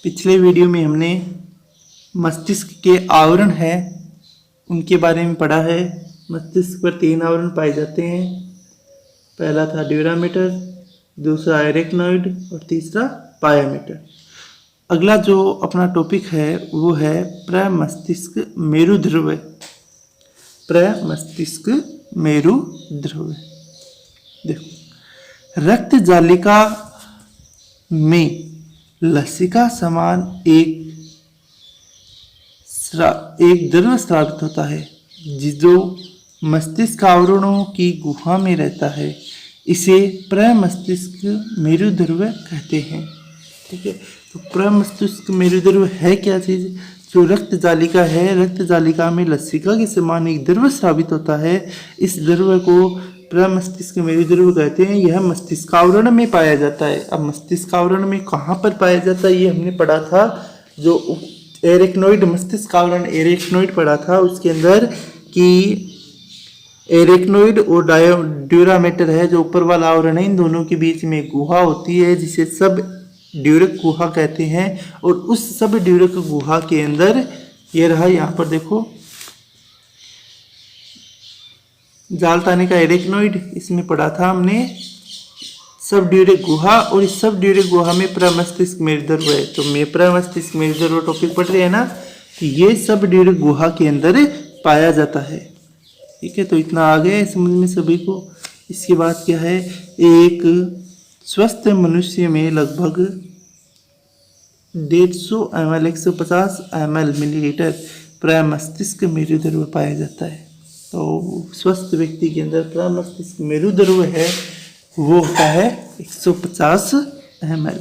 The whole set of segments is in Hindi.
पिछले वीडियो में हमने मस्तिष्क के आवरण है उनके बारे में पढ़ा है। मस्तिष्क पर 3 आवरण पाए जाते हैं। पहला था ड्यूरा मैटर, दूसरा एरेक्नोइड और तीसरा पाया मैटर। अगला जो अपना टॉपिक है वो है प्रमस्तिष्क मेरुध्रुव। प्रमस्तिष्क मेरुध्रुव। देखो, रक्त जालिका में लसिका समान एक द्रव स्रावित होता है जो मस्तिष्क आवरणों की गुहा में रहता है। इसे प्रमस्तिष्क मेरुध्रुव कहते हैं। ठीक है, तो प्रमस्तिष्क मेरुध्रुव है क्या चीज? जो रक्त जालिका है, रक्त जालिका में लसिका के समान एक द्रव स्रावित होता है। इस द्रव को प्रमस्तिष्क मेरुध्रुव कहते हैं। यह मस्तिष्क आवरण में पाया जाता है। अब मस्तिष्क आवरण में कहाँ पर पाया जाता है ये हमने पढ़ा था। जो एरेक्नोइड मस्तिष्क आवरण एरेक्नोइड पढ़ा था उसके अंदर कि एरेक्नोइड और ड्यूरा मैटर है जो ऊपर वाला आवरण है, इन दोनों के बीच में गुहा होती है जिसे सब ड्यूरक गुहा कहते हैं। और उस सब ड्यूरक गुहा के अंदर ये रहा, यहाँ पर देखो जालताने का एरेक्नोइड, इसमें पढ़ा था हमने सब ड्यूरक गुहा, और इस सब ड्यूरक गुहा में प्रमस्तिष्क मेरुध्रुव है। तो मैं प्रमस्तिष्क मेरुध्रुव टॉपिक पढ़ रहे हैं ना, कि ये सब ड्यूरक गुहा के अंदर पाया जाता है। ठीक है, तो इतना आ गया समझ में सभी को। इसके बाद क्या है, एक स्वस्थ मनुष्य में लगभग 150 ml 150 ml मिलीलीटर प्रमस्तिष्क मेरुध्रुव पाया जाता है। तो स्वस्थ व्यक्ति के अंदर प्रमस्तिष्क मेरुध्रुव है वो होता है 150 ml।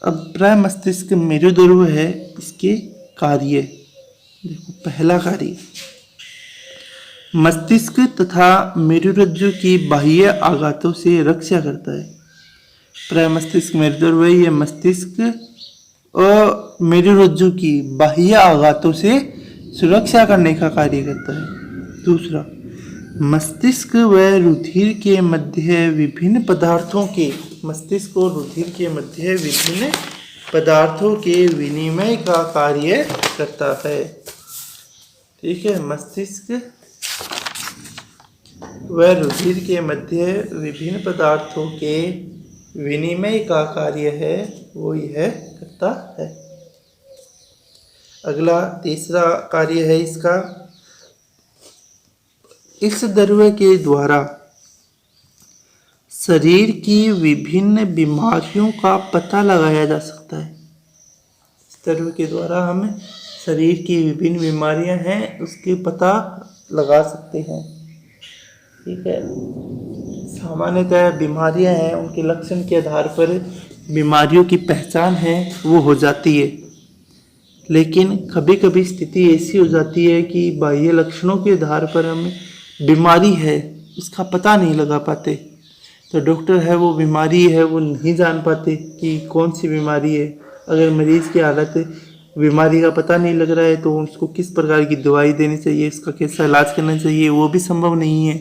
अब प्रमस्तिष्क मेरुध्रुव है, इसके कार्य देखो। पहला कार्य, मस्तिष्क तथा मेरुरज्जु की बाह्य आघातों से रक्षा करता है। प्रमस्तिष्क मेरुध्रुव है, यह मस्तिष्क और मेरुरज्जु की बाह्य आघातों से सुरक्षा करने का कार्य करता है। दूसरा, मस्तिष्क व रुधिर के मध्य विभिन्न पदार्थों के मस्तिष्क और रुधिर के मध्य विभिन्न पदार्थों के विनिमय का कार्य करता है। ठीक है, मस्तिष्क व रुधिर के मध्य विभिन्न पदार्थों के विनिमय का कार्य है वो यह करता है। अगला तीसरा कार्य है इसका, इस द्रव्य के द्वारा शरीर की विभिन्न बीमारियों का पता लगाया जा सकता है। इस द्रव्य के द्वारा हम शरीर की विभिन्न बीमारियां हैं उसके पता लगा सकते हैं। ठीक है, सामान्यतः बीमारियां हैं उनके लक्षण के आधार पर बीमारियों की पहचान है वो हो जाती है। लेकिन कभी कभी स्थिति ऐसी हो जाती है कि बाह्य लक्षणों के आधार पर हम बीमारी है उसका पता नहीं लगा पाते। तो डॉक्टर है वो बीमारी है वो नहीं जान पाते कि कौन सी बीमारी है। अगर मरीज़ की हालत बीमारी का पता नहीं लग रहा है तो उसको किस प्रकार की दवाई देनी चाहिए, इसका कैसा इलाज करना चाहिए वो भी संभव नहीं है।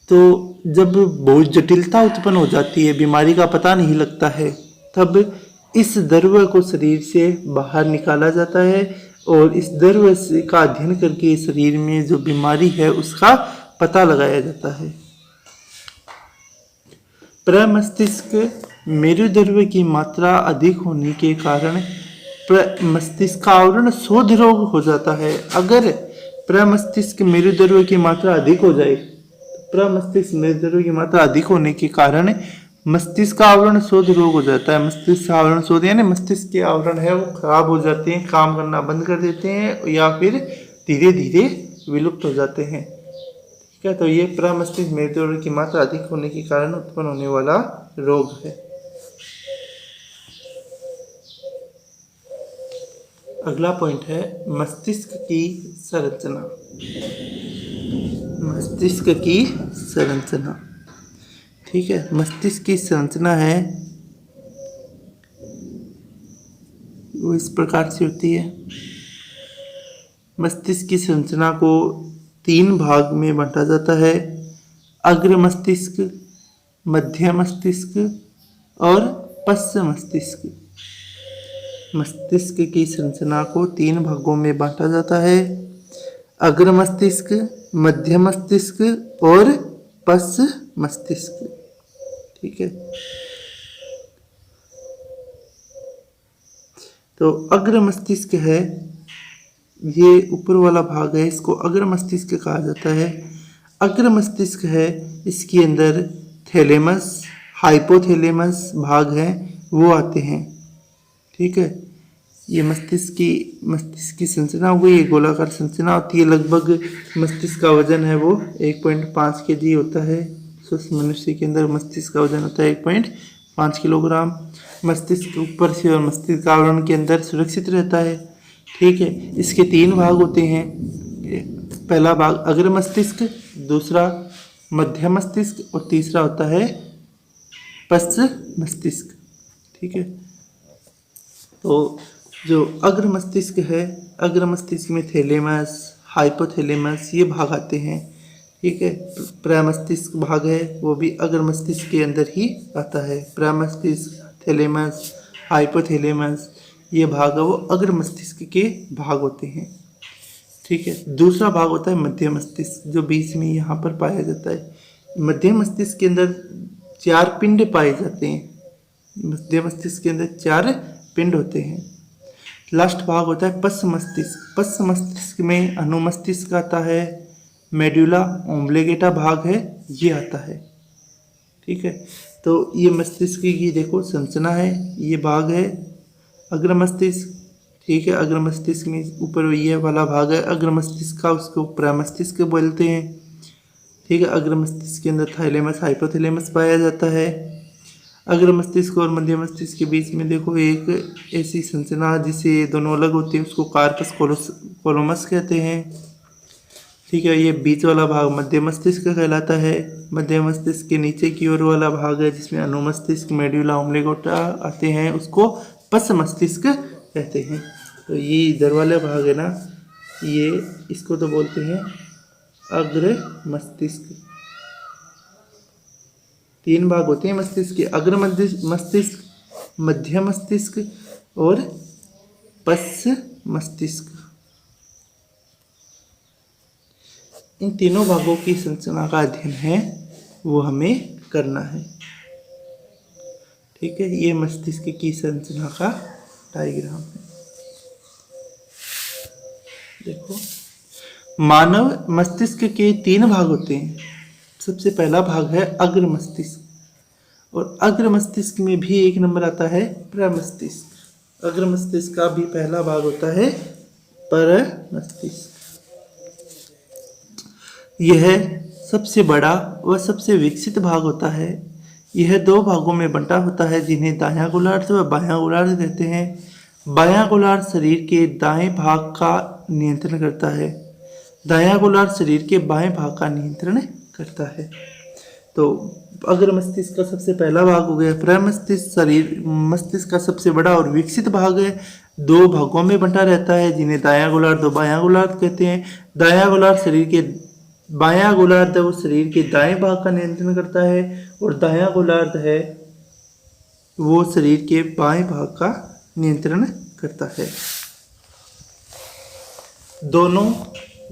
तो जब बहुत जटिलता उत्पन्न हो जाती है, बीमारी का पता नहीं लगता है, तब इस द्रव्य को शरीर से बाहर निकाला जाता है और इस द्रव्य का अध्ययन करके शरीर में जो बीमारी है उसका पता लगाया जाता है। प्रमस्तिष्क मेरुध्रुव की मात्रा अधिक होने के कारण मस्तिष्क आवरण शोध रोग हो जाता है। अगर प्रमस्तिष्क मेरुध्रुव की मात्रा अधिक हो जाए, प्रमस्तिष्क मेरुध्रुव की मात्रा अधिक होने के कारण मस्तिष्क आवरण शोध रोग हो जाता है। मस्तिष्क आवरण शोध यानी मस्तिष्क के आवरण है वो खराब हो जाते हैं, काम करना बंद कर देते हैं या फिर धीरे धीरे विलुप्त हो जाते हैं। ठीक है, तो ये प्रमस्तिष्क मेरुध्रुव की मात्रा अधिक होने के कारण उत्पन्न होने वाला रोग है। अगला पॉइंट है मस्तिष्क की संरचना। मस्तिष्क की संरचना, ठीक है, मस्तिष्क की संरचना है वो इस प्रकार से होती है। मस्तिष्क की संरचना को 3 भाग में बांटा जाता है, अग्र मस्तिष्क, मध्य मस्तिष्क और पश्च मस्तिष्क। मस्तिष्क की संरचना को 3 भागों में बांटा जाता है, अग्र मस्तिष्क, मध्य मस्तिष्क और पश्च मस्तिष्क। ठीक है, तो अग्र मस्तिष्क है, ये ऊपर वाला भाग है, इसको अग्र मस्तिष्क कहा जाता है। अग्र मस्तिष्क है, इसके अंदर थैलेमस, हाइपोथैलेमस भाग है वो आते हैं। ठीक है, ये मस्तिष्क की संरचना हुई, गोलाकार संरचना होती है। लगभग मस्तिष्क का वजन है वो 1.5 kg होता है। स्वस्थ मनुष्य के अंदर मस्तिष्क का वजन होता है 1.5 किलोग्राम। मस्तिष्क ऊपर से और मस्तिष्क आवरण के अंदर सुरक्षित रहता है। ठीक है, इसके 3 भाग होते हैं। पहला भाग अग्र मस्तिष्क, दूसरा मध्य मस्तिष्क और तीसरा होता है पश्च मस्तिष्क। ठीक है, तो जो अग्र मस्तिष्क है, अग्र मस्तिष्क में थैलेमस, हाइपोथैलेमस ये भाग आते हैं। ठीक है, प्रमस्तिष्क भाग है वो भी अग्र मस्तिष्क के अंदर ही आता है। प्रमस्तिष्क, थैलेमस, हाइपोथैलेमस ये भाग है वो अग्र मस्तिष्क के भाग होते हैं। ठीक है, दूसरा भाग होता है मध्य मस्तिष्क, जो बीच में यहाँ पर पाया जाता है। मध्य मस्तिष्क के अंदर 4 पिंड पाए जाते हैं। मध्य मस्तिष्क के अंदर 4 पिंड होते हैं। लास्ट भाग होता है पश्च मस्तिष्क। पश्च मस्तिष्क में अनुमस्तिष्क आता है, मेडुला ओब्लिगेटा भाग है ये आता है। ठीक है, तो ये मस्तिष्क की देखो संरचना है, ये भाग है अग्र मस्तिष्क। ठीक है, अग्र मस्तिष्क में ऊपर ये वाला भाग है अग्र मस्तिष्क का, उसको प्रमस्तिष्क बोलते हैं। ठीक है, अग्र मस्तिष्क के अंदर थैलेमस, हाइपोथैलेमस पाया जाता है। अग्र मस्तिष्क और मध्य मस्तिष्क के बीच में देखो एक ऐसी संरचना जिससे दोनों अलग होती है, उसको कार्पस कोलोमस कहते हैं। ठीक है, ये बीच वाला भाग मध्य मस्तिष्क कहलाता है। मध्य मस्तिष्क के नीचे की ओर वाला भाग है जिसमें अनुमस्तिष्क, मेडुला ओब्लिगेटा आते हैं, उसको पश्च मस्तिष्क कहते हैं। तो ये इधर वाला भाग है ना, ये इसको तो बोलते हैं अग्र मस्तिष्क। 3 भाग होते हैं मस्तिष्क के, अग्र मस्तिष्क, मध्य मस्तिष्क और पश्च मस्तिष्क। इन तीनों भागों की संरचना का अध्ययन है वो हमें करना है। ठीक है, ये मस्तिष्क की संरचना का डायग्राम है। देखो, मानव मस्तिष्क के 3 भाग होते हैं। सबसे पहला भाग है अग्र मस्तिष्क, और अग्र मस्तिष्क में भी 1 नंबर आता है प्रमस्तिष्क। अग्र मस्तिष्क का भी पहला भाग होता है परमस्तिष्क। यह सबसे बड़ा व सबसे विकसित भाग होता है। यह 2 भागों में बंटा होता है जिन्हें दायां गोलार्ध व बायां गोलार्ध कहते हैं। बायां गोलार्ध शरीर के दाएं भाग का नियंत्रण करता है, दायां गोलार्ध शरीर के बाएं भाग का नियंत्रण करता है। तो अग्र मस्तिष्क का सबसे पहला भाग हो गया प्रमस्तिष्क। शरीर मस्तिष्क का सबसे बड़ा और विकसित भाग है, 2 भागों में बंटा रहता है जिन्हें दायां गोलार्ध और बायां गोलार्ध कहते हैं। दायां गोलार्ध शरीर के बायां गोलार्ध वो शरीर के दाएं भाग का नियंत्रण करता है, और दायां गोलार्ध है वो शरीर के बाएं भाग का नियंत्रण करता है। दोनों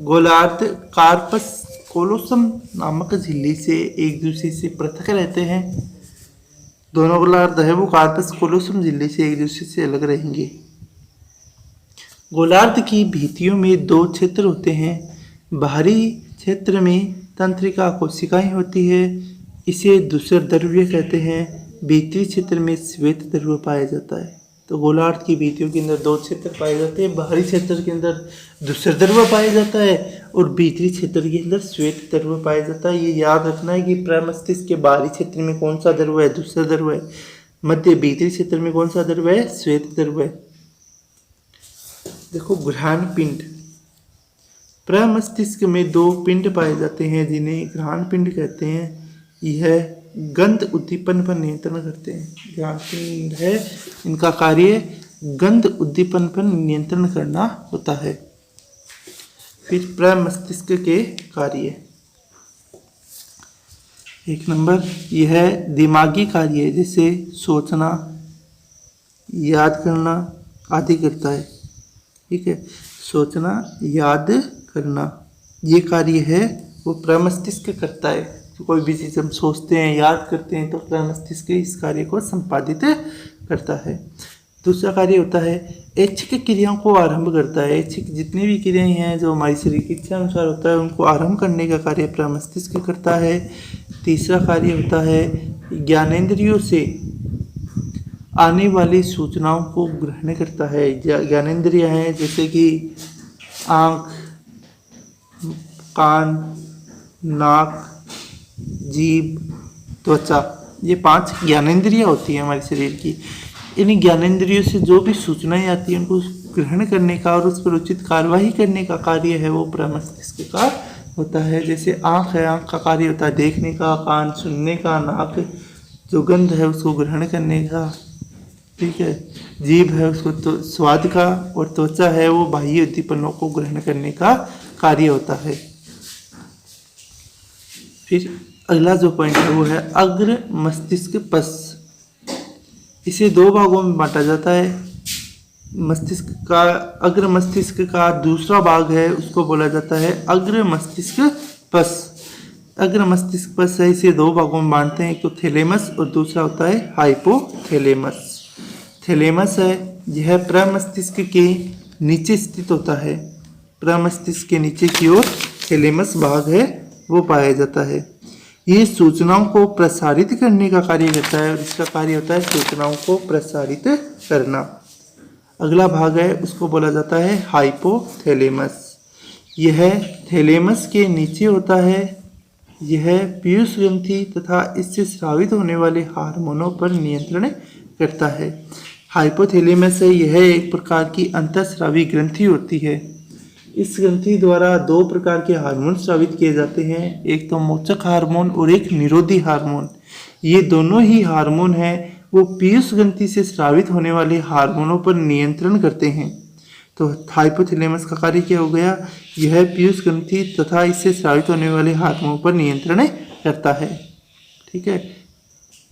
गोलार्ध कार्पस कोलोसम नामक झिल्ली से एक दूसरे से पृथक रहते हैं। दोनों गोलार्ध है वो कार्पस कोलोसम झिल्ली से एक दूसरे से अलग रहेंगे। गोलार्ध की भित्तियों में 2 क्षेत्र होते हैं। बाहरी क्षेत्र में तंत्रिका कोशिकाएं होती है, इसे दूसर द्रव्य कहते हैं। भीतरी क्षेत्र में श्वेत द्रव्य पाया जाता है। तो गोलार्ध की भित्तियों के अंदर 2 क्षेत्र पाए जाते हैं। बाहरी क्षेत्र के अंदर दूसर द्रव्य पाया जाता है और भीतरी क्षेत्र के अंदर श्वेत द्रव्य पाया जाता है। ये याद रखना है कि प्रमस्तिष्क के बाहरी क्षेत्र में कौन सा द्रव्य है, दूसरा द्रव्य है। मध्य भीतरी क्षेत्र में कौन सा द्रव्य है, श्वेत द्रव्य है। देखो, घ्राण पिंड। प्रमस्तिष्क में 2 पिंड पाए जाते हैं जिन्हें घ्राण पिंड कहते हैं। यह गंध उद्दीपन पर नियंत्रण करते हैं। घ्राण पिंड है, इनका कार्य गंध उद्दीपन पर नियंत्रण करना होता है। फिर प्रमस्तिष्क के कार्य 1 नंबर, यह दिमागी कार्य जैसे सोचना, याद करना, आदि करता है। ठीक है, सोचना, याद करना, ये कार्य है वो प्रमस्तिष्क करता है। तो कोई भी चीज़ हम सोचते हैं, याद करते हैं, तो प्रमस्तिष्क इस कार्य को संपादित करता है। दूसरा कार्य होता है ऐच्छिक क्रियाओं को आरंभ करता है। ऐच्छिक जितनी भी क्रियाएं हैं जो हमारी शरीर की इच्छा अनुसार होता है, उनको आरंभ करने का कार्य प्रमस्तिष्क करता है। तीसरा कार्य होता है ज्ञानेंद्रियों से आने वाली सूचनाओं को ग्रहण करता है। ज्ञानेंद्रिय हैं जैसे कि आँख, कान, नाक, जीभ, त्वचा, ये 5 ज्ञानेंद्रियाँ होती हैं हमारे शरीर की। इन ज्ञानेंद्रियों से जो भी सूचनाएं आती हैं उनको ग्रहण करने का और उस पर उचित कार्यवाही करने का कार्य है वो प्रमस्तिष्क का होता है। जैसे आँख है, आँख का कार्य होता है देखने का, कान सुनने का, नाक जो गंध है उसको ग्रहण करने का, ठीक है, जीभ है उसको तो स्वाद का, और त्वचा है वो बाह्य उद्दीपनों को ग्रहण करने का कार्य होता है। फिर अगला जो पॉइंट है वो है अग्र मस्तिष्क पश। इसे 2 भागों में बांटा जाता है। मस्तिष्क का अग्र मस्तिष्क का दूसरा भाग है उसको बोला जाता है अग्र मस्तिष्क पश। अग्र मस्तिष्क पश है, इसे 2 भागों में बांटते हैं, एक तो थैलेमस और दूसरा होता है हाइपोथैलेमस। थैलेमस है यह प्रमस्तिष्क के नीचे स्थित होता है। प्रमस्तिष्क के नीचे की ओर थैलेमस भाग है वो पाया जाता है। ये सूचनाओं को प्रसारित करने का कार्य करता है और इसका कार्य होता है सूचनाओं को प्रसारित करना। अगला भाग है उसको बोला जाता है हाइपोथैलेमस। यह थैलेमस के नीचे होता है। यह पीयूष ग्रंथि तथा इससे स्रावित होने वाले हार्मोनों पर नियंत्रण करता है। हाइपोथैलेमस है यह एक प्रकार की अंतःस्रावी ग्रंथि होती है। इस ग्रंथि द्वारा 2 प्रकार के हार्मोन स्रावित किए जाते हैं, एक तो मोचक हार्मोन और एक निरोधी हार्मोन। ये दोनों ही हार्मोन हैं वो पीयूष ग्रंथि से स्रावित होने वाले हार्मोनों पर नियंत्रण करते हैं। तो हाइपोथैलेमस का कार्य क्या हो गया, यह पीयूष ग्रंथि तथा इससे स्रावित होने वाले हार्मोनों पर नियंत्रण करता है। ठीक है,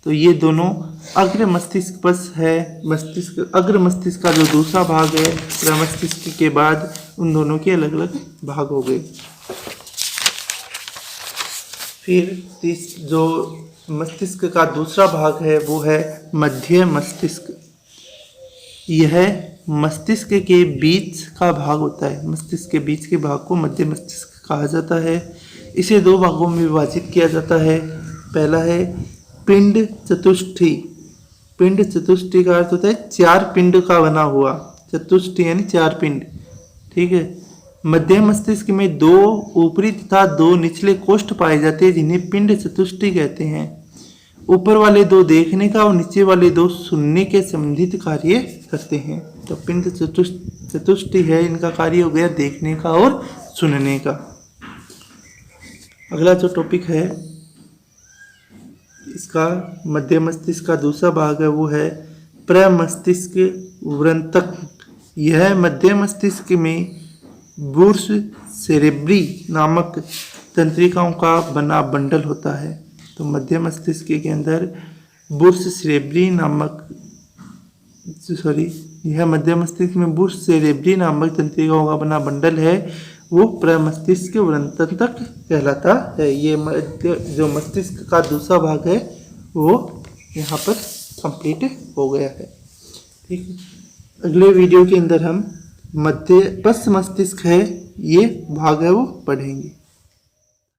तो ये दोनों अग्र मस्तिष्क पश है। मस्तिष्क अग्र मस्तिष्क का जो दूसरा भाग है प्रमस्तिष्क के बाद उन दोनों के अलग अलग भाग हो गए। फिर जो मस्तिष्क का दूसरा भाग है वो है मध्य मस्तिष्क। यह मस्तिष्क के बीच का भाग होता है। मस्तिष्क के बीच के भाग को मध्य मस्तिष्क कहा जाता है। इसे 2 भागों में विभाजित किया जाता है। पहला है पिंड चतुष्ठी। पिंड चतुष्ठी का अर्थ होता है 4 पिंड का बना हुआ, चतुष्ठी यानी 4 पिंड। ठीक है, मध्य मस्तिष्क में 2 ऊपरी तथा 2 निचले कोष्ठ पाए जाते हैं जिन्हें पिंड चतुष्ठी कहते हैं। ऊपर वाले 2 देखने का और नीचे वाले 2 सुनने के संबंधित कार्य करते हैं। तो पिंड चतुष्ठी है, इनका कार्य हो गया देखने का और सुनने का। अगला जो टॉपिक है इसका मध्य मस्तिष्क का दूसरा भाग है वो है प्रमस्तिष्क वृंतक। यह मध्य मस्तिष्क में बुर्स सेरेब्री नामक तंत्रिकाओं का बना बंडल होता है। तो मध्य मस्तिष्क के अंदर बुर्स सेरेब्री नामक यह मध्य मस्तिष्क में बुर्स सेरेब्री नामक तंत्रिकाओं का बना बंडल है वो प्रमस्तिष्क वृंतक कहलाता है। ये जो मस्तिष्क का दूसरा भाग है वो यहाँ पर कंप्लीट हो गया है। ठीक है, अगले वीडियो के अंदर हम मध्य पश्च मस्तिष्क है ये भाग है वो पढ़ेंगे।